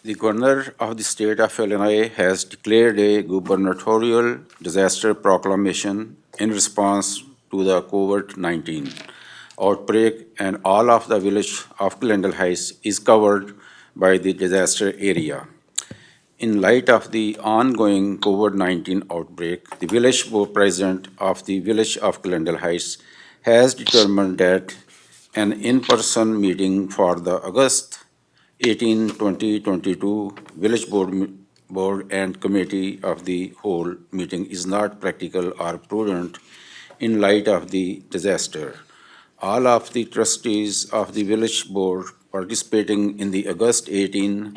The Governor of the State of Illinois has declared a gubernatorial disaster proclamation in response to the COVID-19 outbreak, and all of the village of Glendale Heights is covered by the disaster area. In light of the ongoing COVID-19 outbreak, the village board president of the village of Glendale Heights has determined that an in-person meeting for the August 18, 2022 village board and committee of the whole meeting is not practical or prudent in light of the disaster. All of the trustees of the village board participating in the August 18,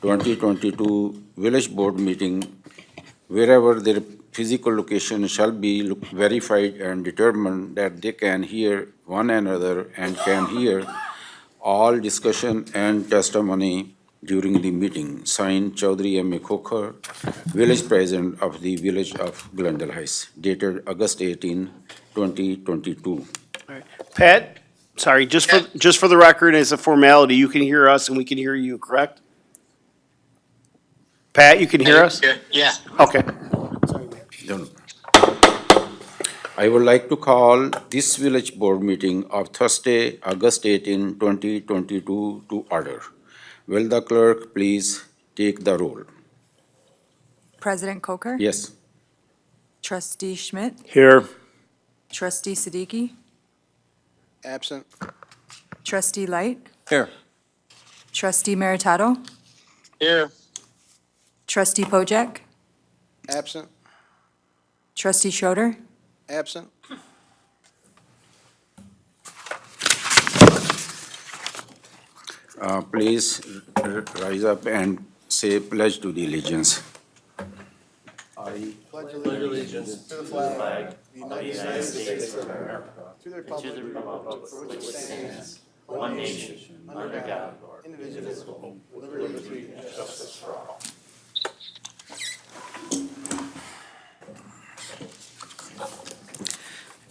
2022 village board meeting, wherever their physical location shall be verified and determined that they can hear one another and can hear all discussion and testimony during the meeting. Signed, Chaudhry M. A. Khokar, Village President of the Village of Glendale Heights, dated August 18, 2022. Pat, sorry, just for the record, as a formality, you can hear us and we can hear you, correct? Pat, you can hear us? Yeah. Okay. Done. I would like to call this village board meeting of Thursday, August 18, 2022 to order. Will the clerk please take the roll? President Coker? Yes. Trustee Schmidt? Here. Trustee Siddiqui? Absent. Trustee Light? Here. Trustee Meritato? Here. Trustee Pojek? Absent. Trustee Schroeder? Absent. Please rise up and say pledge to the allegiance.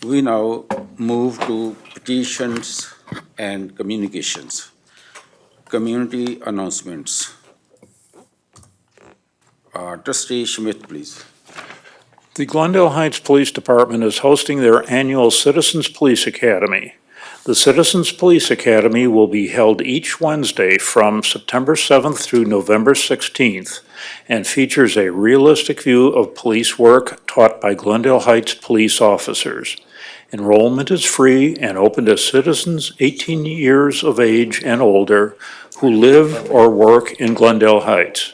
We now move to petitions and communications. Community announcements. Trustee Schmidt, please. The Glendale Heights Police Department is hosting their annual Citizens Police Academy. The Citizens Police Academy will be held each Wednesday from September 7th through November 16th and features a realistic view of police work taught by Glendale Heights police officers. Enrollment is free and open to citizens 18 years of age and older who live or work in Glendale Heights.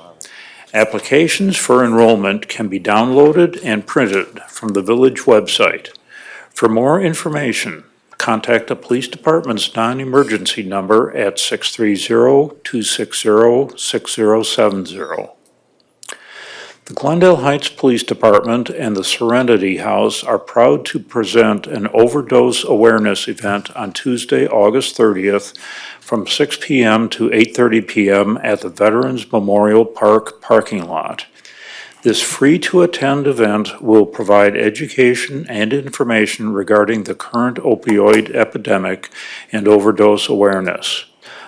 Applications for enrollment can be downloaded and printed from the village website. For more information, contact the police department's non-emergency number at 630-260-6070. The Glendale Heights Police Department and the Serenity House are proud to present an overdose awareness event on Tuesday, August 30th from 6 p.m. to 8:30 p.m. at the Veterans Memorial Park parking lot. This free-to-attend event will provide education and information regarding the current opioid epidemic and overdose awareness.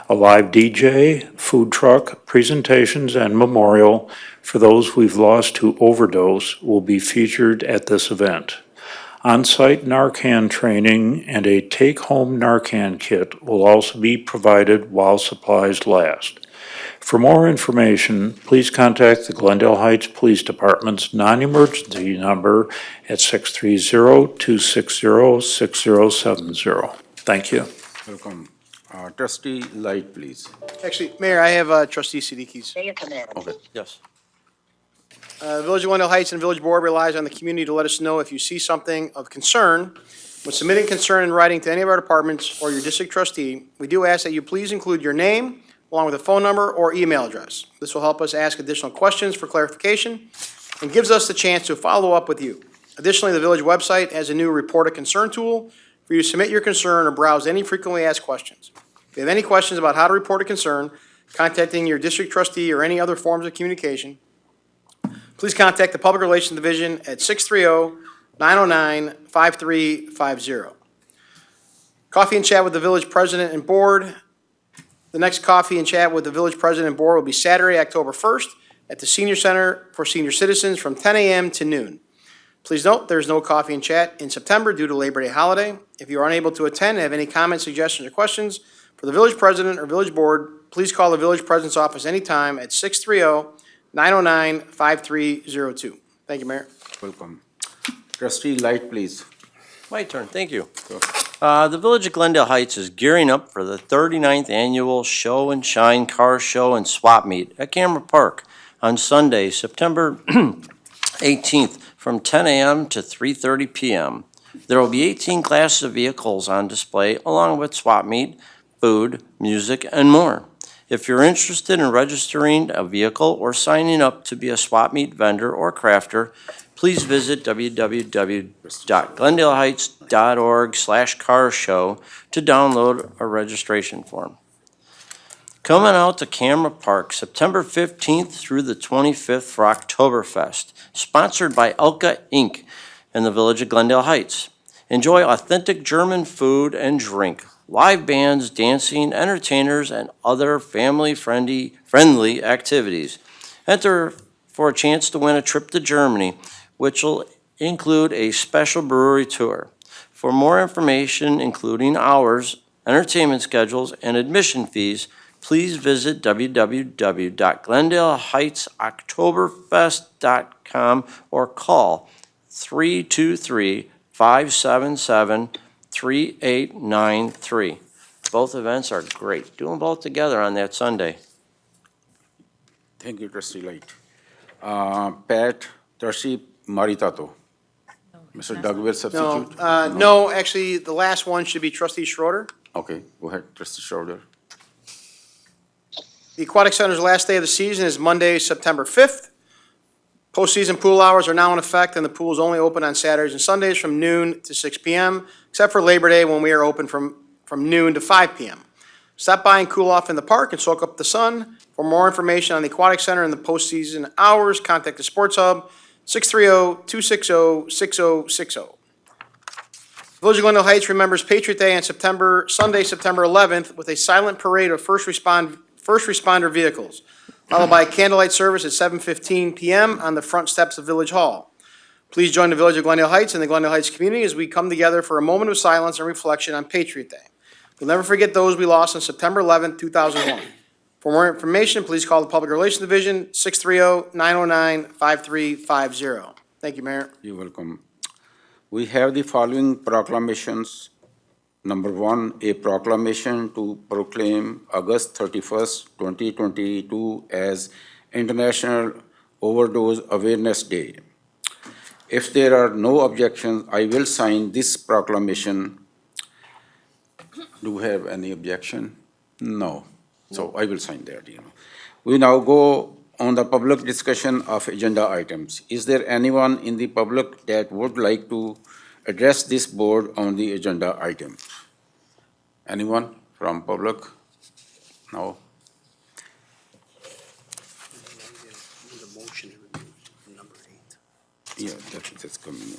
A live DJ, food truck, presentations, and memorial for those we've lost to overdose will be featured at this event. On-site Narcan training and a take-home Narcan kit will also be provided while supplies last. For more information, please contact the Glendale Heights Police Department's non-emergency number at 630-260-6070. Thank you. Welcome. Trustee Light, please. Actually, Mayor, I have Trustee Siddiqui's. Okay. Yes. Village of Glendale Heights and Village Board relies on the community to let us know if you see something of concern. When submitting concern in writing to any of our departments or your district trustee, we do ask that you please include your name along with a phone number or email address. This will help us ask additional questions for clarification and gives us the chance to follow up with you. Additionally, the village website has a new report a concern tool for you to submit your concern or browse any frequently asked questions. If you have any questions about how to report a concern, contacting your district trustee or any other forms of communication, please contact the Public Relations Division at 630-909-5350. Coffee and chat with the village president and board The next coffee and chat with the village president and board will be Saturday, October 1st at the Senior Center for Senior Citizens from 10 a.m. to noon. Please note, there is no coffee and chat in September due to Labor Day holiday. If you are unable to attend and have any comments, suggestions, or questions for the village president or village board, please call the village president's office anytime at 630-909-5302. Thank you, Mayor. Welcome. Trustee Light, please. My turn, thank you. The Village of Glendale Heights is gearing up for the 39th Annual Show and Shine Car Show and Swap Meet at Cameron Park on Sunday, September 18th, from 10 a.m. to 3:30 p.m. There will be 18 classes of vehicles on display, along with swap meet, food, music, and more. If you're interested in registering a vehicle or signing up to be a swap meet vendor or crafter, please visit www.glendaleheights.org/car-show to download a registration form. Coming out to Camera Park, September 15th through the 25th for Oktoberfest, sponsored by Elka Inc. in the Village of Glendale Heights. Enjoy authentic German food and drink, live bands, dancing, entertainers, and other family-friendly activities. Enter for a chance to win a trip to Germany, which will include a special brewery tour. For more information, including hours, entertainment schedules, and admission fees, please visit www.glendaleheightsoktoberfest.com or call 323-577-3893. Both events are great. Do them both together on that Sunday. Thank you, Trustee Light. Pat, Trustee Maritato. Mr. Doug will No, substitute? no, actually, the last one should be trustee Schroeder. Okay, go ahead, Trustee Schroeder. The Aquatic Center's last day of the season is Monday, September 5th. Postseason pool hours are now in effect, and the pool is only open on Saturdays and Sundays from noon to 6 p.m., except for Labor Day, when we are open from noon to 5 p.m. Stop by and cool off in the park and soak up the sun. For more information on the Aquatic Center and the postseason hours, contact the Sports Hub, 630-260-6060. Village of Glendale Heights remembers Patriot Day on Sunday, September 11th, with a silent parade of first responder vehicles, followed by a candlelight service at 7:15 p.m. on the front steps of Village Hall. Please join the Village of Glendale Heights and the Glendale Heights community as we come together for a moment of silence and reflection on Patriot Day. We'll never forget those we lost on September 11th, 2001. For more information, please call the Public Relations Division, 630-909-5350. Thank you, Mayor. You're welcome. We have the following proclamations. Number one, a proclamation to proclaim August 31st, 2022 as International Overdose Awareness Day. If there are no objections, I will sign this proclamation. Do we have any objection? No. So I will sign that, We now go on the public discussion of agenda items. Is there anyone in the public that would like to address this board on the agenda item? Anyone from public? No? Yeah, that's coming.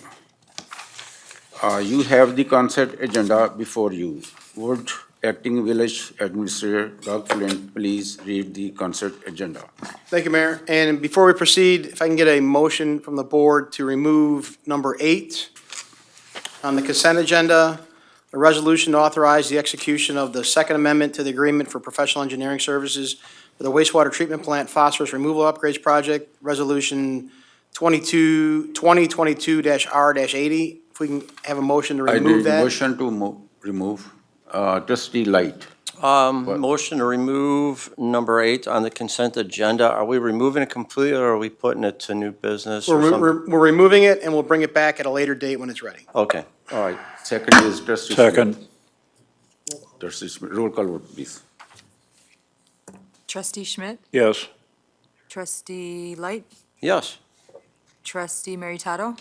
You have the consent agenda before you. Would Acting Village Administrator Doug Flint please read the consent agenda? Thank you, Mayor. And before we proceed, if I can get a motion from the board to remove number 8 on the consent agenda, a resolution to authorize the execution of the Second Amendment to the Agreement for Professional Engineering Services for the Wastewater Treatment Plant Phosphorus Removal Upgrades Project, Resolution 2022-R-80. If we can have a motion to I remove need that. motion to remove. Trustee Light. Motion to remove number 8 on the consent agenda. Are we removing it completely, or are we putting it to new business or something? We're removing it, and we'll bring it back at a later date when it's ready. Okay. All right. Second is Trustee Smith. Second. Trustee Smith. Roll call vote, please. Trustee Schmidt? Yes. Trustee Light? Yes. Trustee Meritato?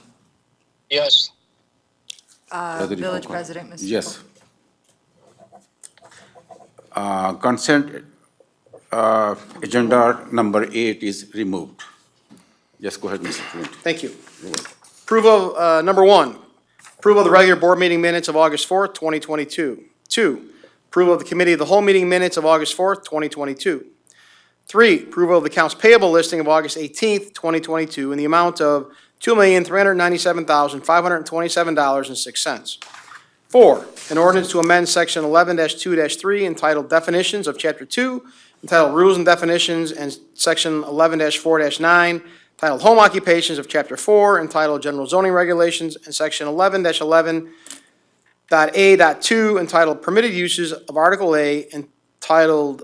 Yes. Village President, Mr. Yes. Consent agenda number 8 is removed. Yes, go ahead, Mr. Flint. Thank you. Approval of, number 1, approval of the regular board meeting minutes of August 4th, 2022. 2, Approval of the Committee of the Whole meeting minutes of August 4th, 2022. 3, approval of the accounts payable listing of August 18th, 2022, in the amount of $2,397,527.06. 4, an ordinance to amend Section 11-2-3 entitled Definitions of Chapter 2, entitled Rules and Definitions, and Section 11-4-9, entitled Home Occupations of Chapter 4, entitled General Zoning Regulations, and Section 11-11.A.2, entitled Permitted Uses of Article A, entitled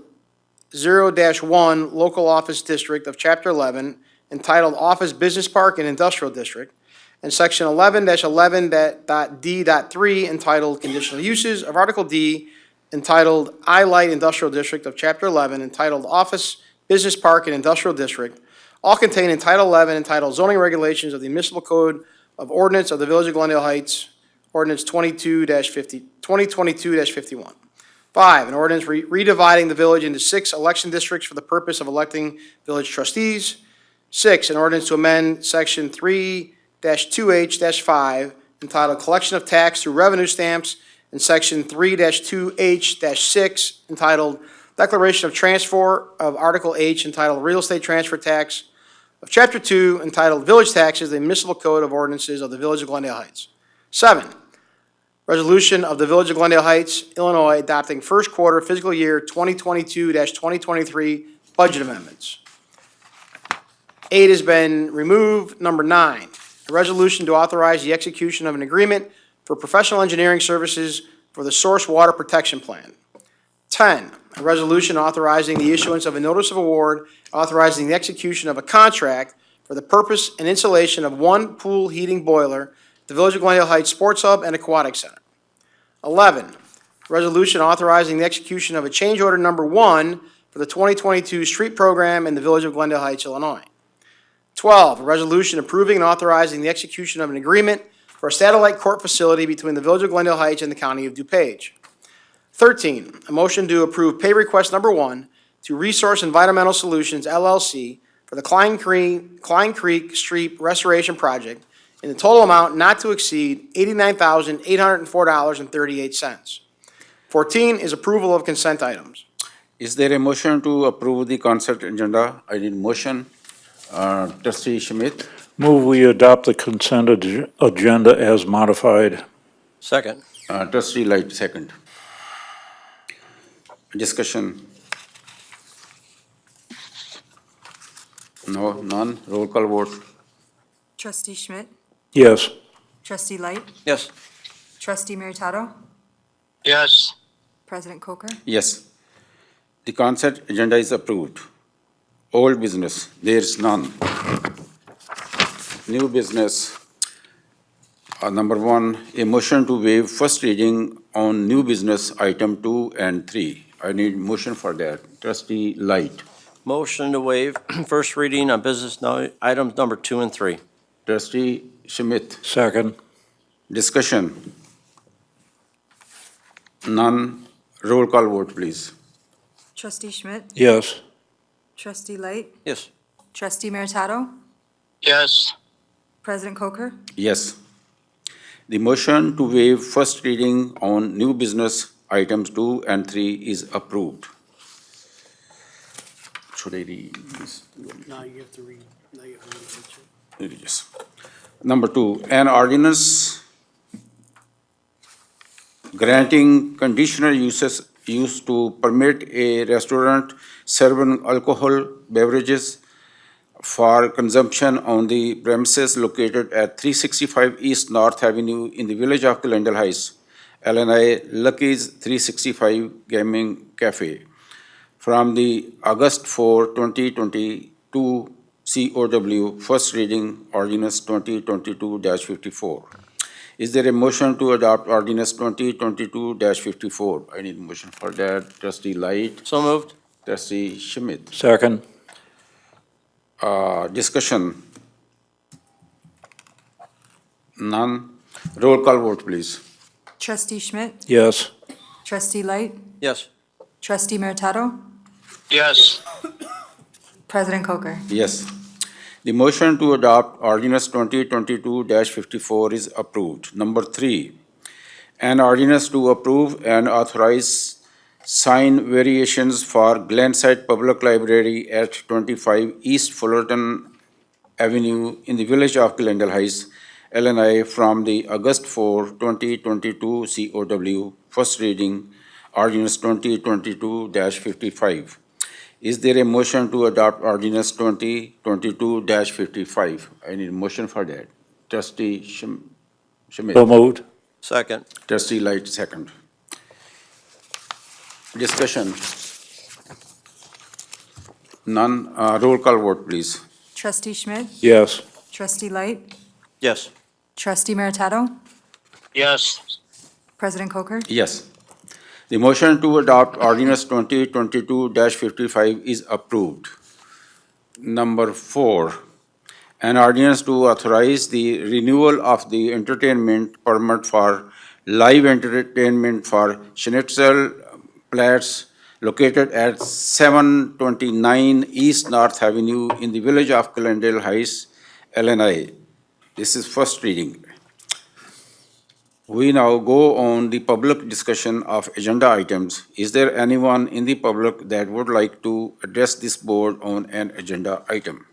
0-1 Local Office District of Chapter 11, entitled Office Business Park and Industrial District, and Section 11-11.D.3, entitled Conditional Uses of Article D, entitled I-Light Industrial District of Chapter 11, entitled Office Business Park and Industrial District, all contained in Title 11, entitled Zoning Regulations of the Municipal Code of Ordinance of the Village of Glendale Heights, Ordinance 2022-51. 5, an ordinance redividing the village into 6 election districts for the purpose of electing village trustees. 6, an ordinance to amend Section 3-2H-5 entitled Collection of Tax Through Revenue Stamps, and Section 3-2H-6 entitled Declaration of Transfer of Article H entitled Real Estate Transfer Tax of Chapter 2 entitled Village Taxes, the Municipal Code of Ordinances of the Village of Glendale Heights. 7, resolution of the Village of Glendale Heights, Illinois, adopting first quarter fiscal year 2022-2023 budget amendments. 8 has been removed. Number 9, a resolution to authorize the execution of an agreement for professional engineering services for the Source Water Protection Plan. 10, a resolution authorizing the issuance of a notice of award, authorizing the execution of a contract for the purpose and installation of one pool heating boiler at the Village of Glendale Heights Sports Hub and Aquatic Center. 11, resolution authorizing the execution of a change order number 1 for the 2022 street program in the Village of Glendale Heights, Illinois. 12, a resolution approving and authorizing the execution of an agreement for a satellite court facility between the Village of Glendale Heights and the County of DuPage. 13, a motion to approve pay request number 1 to Resource Environmental Solutions, LLC, for the Klein Creek Street Restoration Project in the total amount not to exceed $89,804.38. 14 is approval of consent items. Is there a motion to approve the consent agenda? I need motion. Trustee Schmidt, Move we adopt the consent agenda as modified. Second. Trustee Light, second. Discussion? No, none. Roll call vote. Trustee Schmidt? Yes. Trustee Light? Yes. Trustee Meritato? yes, President Coker? Yes. The consent agenda is approved. Old business, there is none. New business, number 1, a motion to waive first reading on new business item 2 and 3. I need motion for that. Trustee Light, Motion to waive first reading on business items number 2 and 3. Trustee Schmidt. Second. Discussion? None. Roll call vote, please. Trustee Schmidt? Yes. Trustee Light? Yes. Trustee Meritato? yes, President Coker? Yes. The motion to waive first reading on new business items 2 and 3 is approved. Should I read this? Now you have to read. Yes. Number 2, an ordinance granting conditional use to permit a restaurant serving alcohol beverages for consumption on the premises located at 365 East North Avenue in the Village of Glendale Heights, Illinois, Lucky's 365 Gaming Cafe, from the August 4, 2022 COW, first reading ordinance 2022-54. Is there a motion to adopt ordinance 2022-54? I need a motion for that. Trustee Light, So moved. Trustee Schmidt. Second. Discussion? None. Roll call vote, please. Trustee Schmidt? Yes. Trustee Light? Yes. Trustee Meritato? yes, President Coker? Yes. The motion to adopt ordinance 2022-54 is approved. Number 3, an ordinance to approve and authorize sign variations for Glenside Public Library at 25 East Fullerton Avenue in the village of Glendale Heights, Illinois, from the August 4, 2022 COW, first reading, ordinance 2022-55. Is there a motion to adopt ordinance 2022-55? I need a motion for that. Trustee Schmidt. So moved. Second. Trustee Light, second. Discussion. None. Roll call vote, please. Trustee Schmidt? Yes. Trustee Light? Yes. Trustee Meritato? Yes. President Coker? Yes. The motion to adopt ordinance 2022-55 is approved. Number 4, an ordinance to authorize the renewal of the entertainment permit for live entertainment for Schnitzel Platts located at 729 East North Avenue in the village of Glendale Heights, Illinois. This is first reading. We now go on the public discussion of agenda items. Is there anyone in the public that would like to address this board on an agenda item?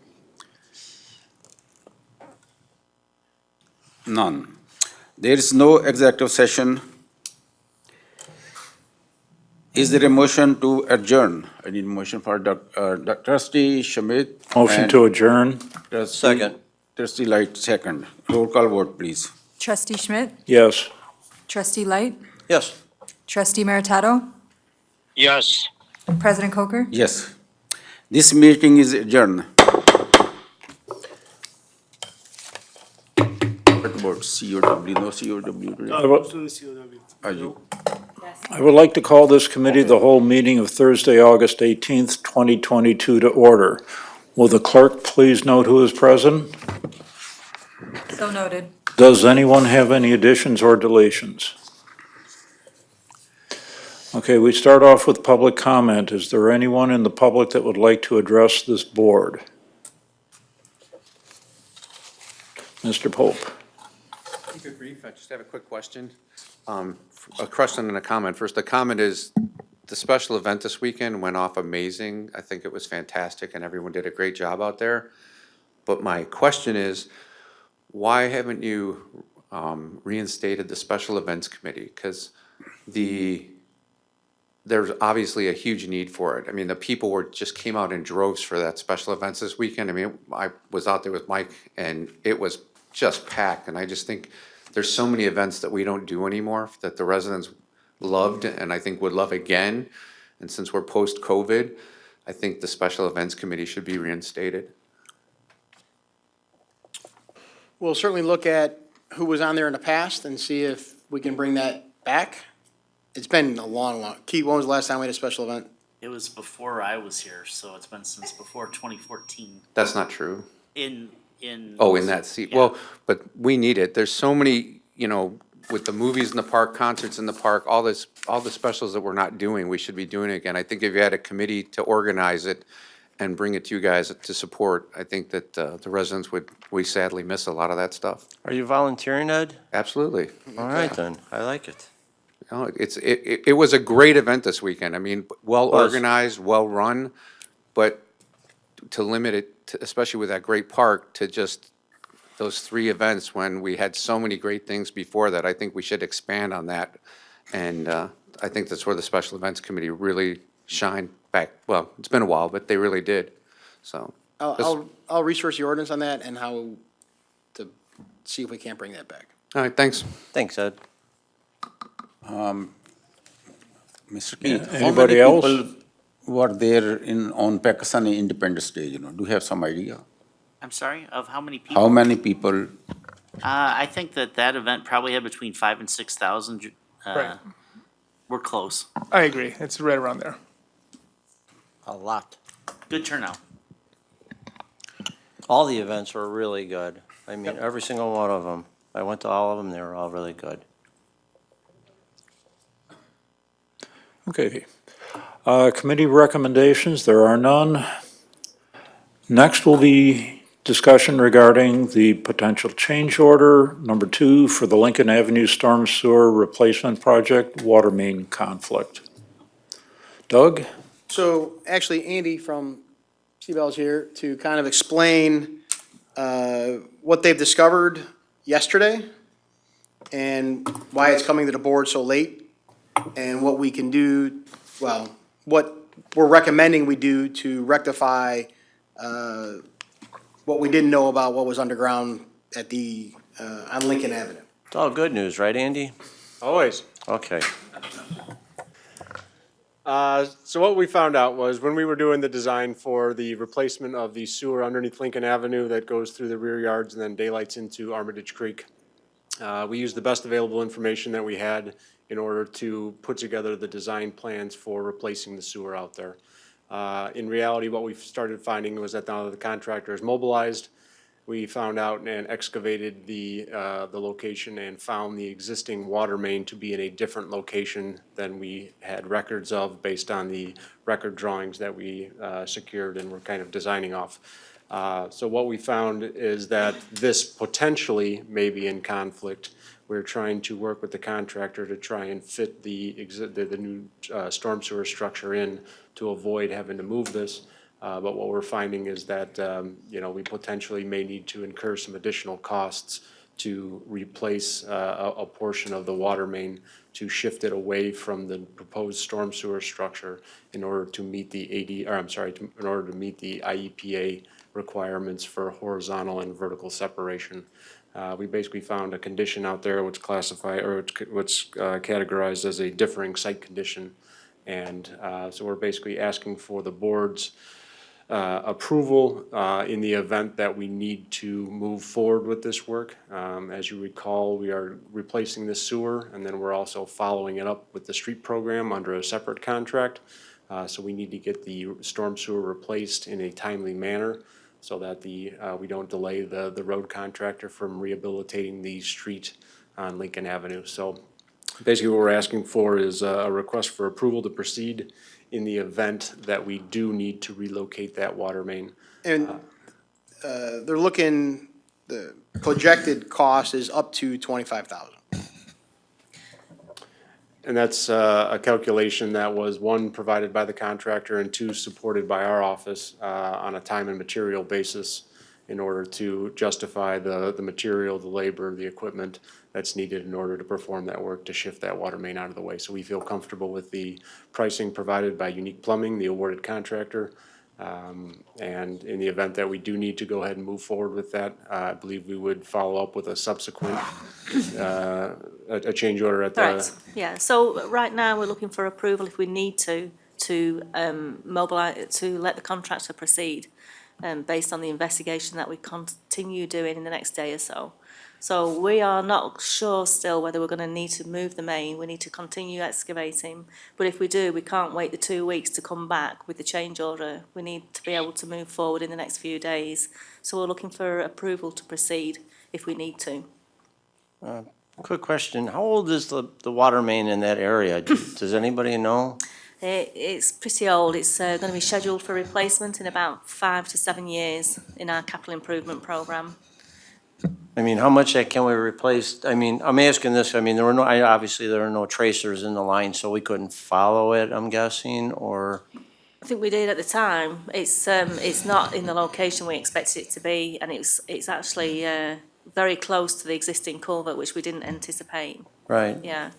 None. There is no executive session. Is there a motion to adjourn? I need a motion for Trustee Schmidt. Motion and to adjourn. Second. Trustee Light, second. Roll call vote, please. Trustee Schmidt? Yes. Trustee Light? Yes. Trustee Meritato? Yes. President Coker? Yes. This meeting is adjourned. What about COW? No COW today? Are you? I would like to call this committee the whole meeting of Thursday, August 18th, 2022 to order. Will the clerk please note who is present? So noted. Does anyone have any additions or deletions? Okay, we start off with public comment. Is there anyone in the public that would like to address this board? Mr. Pope. Keep it brief. I just have a quick question. A question and a comment. First, the comment is, the special event this weekend went off amazing. I think it was fantastic and everyone did a great job out there. But my question is, why haven't you reinstated the special events committee? Because there's obviously a huge need for it. I mean, the people just came out in droves for that special events this weekend. I mean, I was out there with Mike and it was just packed. And I just think there's so many events that we don't do anymore that the residents loved and I think would love again. And since we're post-COVID, I think the special events committee should be reinstated. We'll certainly look at who was on there in the past and see if we can bring that back. It's been a long. Keith, when was the last time we had a special event? It was before I was here, so it's been since before 2014 That's not true. in. Oh, in that seat. Yeah. Well, but we need it. There's so many, with the movies in the park, concerts in the park, all the specials that we're not doing, we should be doing it again. I think if you had a committee to organize it and bring it to you guys to support, I think that the residents we sadly miss a lot of that stuff. Are you volunteering, Ed? Absolutely. All right, then. I like it. It was a great event this weekend. I mean, well Was. organized, well run, but to limit it, especially with that great park, to just those 3 events when we had so many great things before that, I think we should expand on that. And I think that's where the Special Events Committee really shined back. Well, it's been a while, but they really did. So, I'll research the ordinance on that and how to see if we can't bring that back. all right, thanks. Thanks, Ed. Mr. Keith, how many Anybody else? people were there on Pakistani Independence Day, do you have some idea? I'm sorry, of how many people? How many people? I think that event probably had between 5,000 and 6,000. Right. We're close. I agree. It's right around there. A lot. Good turnout. All the events were really good. I mean, every single one of them. I went to all of them. They were all really good. Okay. Committee recommendations, there are none. Next will be discussion regarding the potential change order, number 2, for the Lincoln Avenue Storm Sewer Replacement Project, water main conflict. Doug? So actually, Andy from Seabell's here to kind of explain what they've discovered yesterday and why it's coming to the board so late and what we can do, well, what we're recommending we do to rectify what we didn't know about what was underground at on Lincoln Avenue. It's all good news, right, Andy? Always. Okay. So what we found out was when we were doing the design for the replacement of the sewer underneath Lincoln Avenue that goes through the rear yards and then daylights into Armitage Creek, we used the best available information that we had in order to put together the design plans for replacing the sewer out there. In reality, what we started finding was that now that the contractor is mobilized, we found out and excavated the location and found the existing water main to be in a different location than we had records of based on the record drawings that we secured and were kind of designing off. So what we found is that this potentially may be in conflict. We're trying to work with the contractor to try and fit the new storm sewer structure in to avoid having to move this. But what we're finding is that, we potentially may need to incur some additional costs to replace a portion of the water main to shift it away from the proposed storm sewer structure in order to meet the in order to meet the IEPA requirements for horizontal and vertical separation. We basically found a condition out there which what's categorized as a differing site condition. And so we're basically asking for the board's approval in the event that we need to move forward with this work. As you recall, we are replacing the sewer, and then we're also following it up with the street program under a separate contract. So we need to get the storm sewer replaced in a timely manner so that we don't delay the road contractor from rehabilitating the street on Lincoln Avenue. So basically what we're asking for is a request for approval to proceed in the event that we do need to relocate that water main. And they're looking, the projected cost is up to $25,000. And that's a calculation that was, one, provided by the contractor, and two, supported by our office on a time and material basis in order to justify the material, the labor, the equipment that's needed in order to perform that work to shift that water main out of the way. So we feel comfortable with the pricing provided by Unique Plumbing, the awarded contractor. And in the event that we do need to go ahead and move forward with that, I believe we would follow up with a subsequent, a change order at the. Correct, yeah. So right now, we're looking for approval if we need to mobilize, to let the contractor proceed based on the investigation that we continue doing in the next day or so. So we are not sure still whether we're going to need to move the main. We need to continue excavating. But if we do, we can't wait the 2 weeks to come back with the change order. We need to be able to move forward in the next few days. So we're looking for approval to proceed if we need to. Quick question, how old is the water main in that area? Does anybody know? It's pretty old. It's going to be scheduled for replacement in about 5 to 7 years in our capital improvement program. I mean, how much that can we replace? I mean, I'm asking this, I mean, obviously there are no tracers in the line, so we couldn't follow it, I'm guessing, or? I think we did at the time. It's not in the location we expected it to be, and it's actually very close to the existing culvert, which we didn't anticipate. Right. Yeah.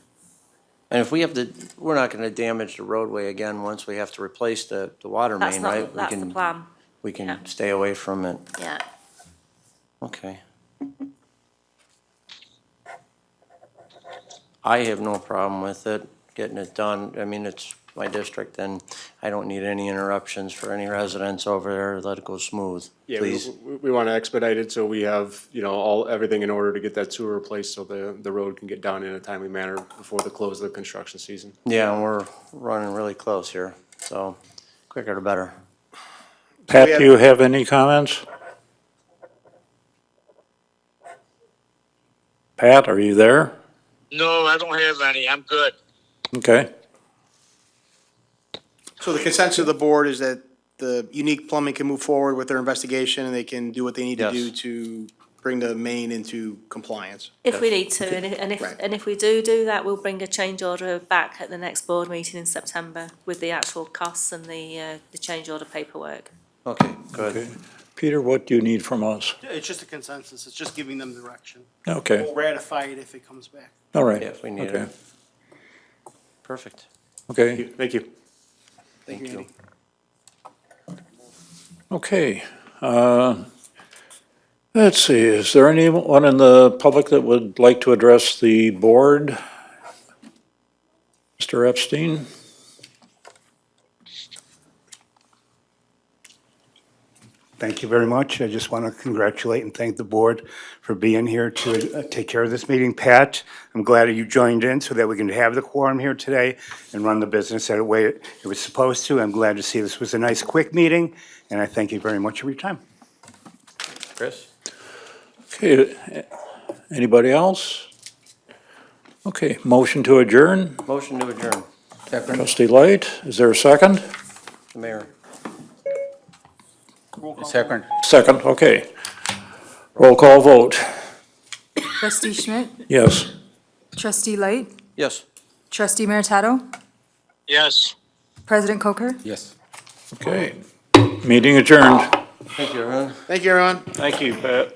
And if we have to, we're not gonna damage the roadway again once we have to replace the water main, right? That's the plan. We can Yeah. stay away from it. Yeah. Okay. I have no problem with it, getting it done. I mean, it's my district, and I don't need any interruptions for any residents over there. Let it go smooth, Yeah, please. we want to expedite it so we have, everything in order to get that sewer replaced so the road can get done in a timely manner before the close of the construction season. Yeah, and we're running really close here, so quicker the better. Pat, do you have any comments? Pat, are you there? No, I don't have any. I'm good. Okay. So the consensus of the board is that the Unique Plumbing can move forward with their investigation and they can do what they need to do Yes. to bring the main into compliance. If we need to, and Right. if we do that, we'll bring a change order back at the next board meeting in September with the actual costs and the change order paperwork. Okay, good. Okay. Peter, what do you need from us? It's just a consensus, it's just giving them direction. Okay, We'll ratify it if it comes back. all right. Yeah, if we need Okay. it. Perfect. Okay, Thank you. Thank you, Andy. okay. Let's see, is there anyone in the public that would like to address the board? Mr. Epstein? Thank you very much. I just want to congratulate and thank the board for being here to take care of this meeting. Pat, I'm glad that you joined in so that we can have the quorum here today and run the business the way it was supposed to. I'm glad to see this was a nice, quick meeting, and I thank you very much for your time. Chris? Okay, anybody else? Okay, motion to adjourn. Motion to adjourn. Trustee Light, is there a second? The mayor. Second. Second, okay. Roll call vote. Trustee Schmidt? Yes. Trustee Light? Yes. Trustee Meritato? Yes. President Coker? Yes. Okay, meeting adjourned. Thank you, everyone. Thank you, everyone. Thank you, Pat.